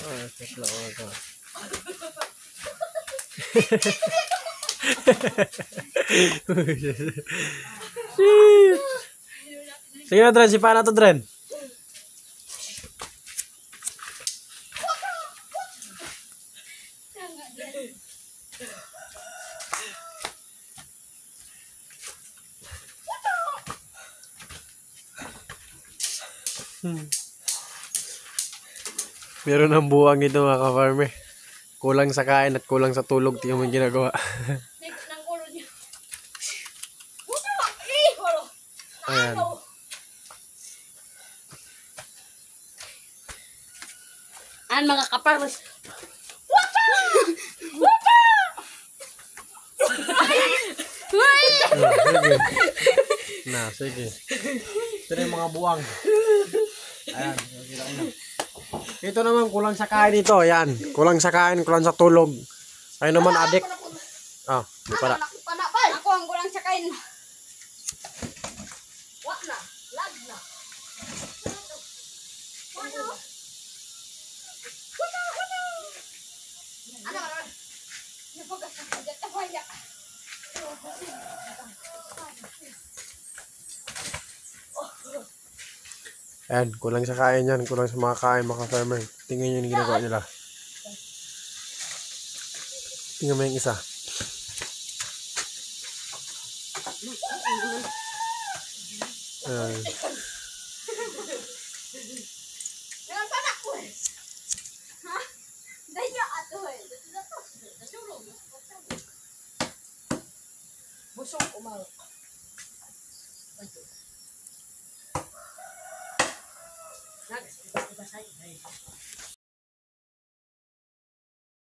Ah, sakla ako. Sige na, Dren. Sipa na to, Dren. Meron ng buwang ito mga ka-farmer. Kulang sa kain at kulang sa tulog. Tingnan mo yung ginagawa. Ayan. Ayan mga ka-farmers. Sige. Na, sige. Ito na yung mga buwang. Ayan. Ito naman, kulang sa kain ito. Ayan. Kulang sa kain, kulang sa tulog. Ay naman, adik. Ah, di pala. Ako ang kulang sa kain. Wak na. Lag na. Ayan, kulang sa kain yan. Kulang sa mga kain, mga farmer. Tingnan nyo yung ginagawa nila. Tingnan mo yung isa. Ayan. Busog umal. Nagas,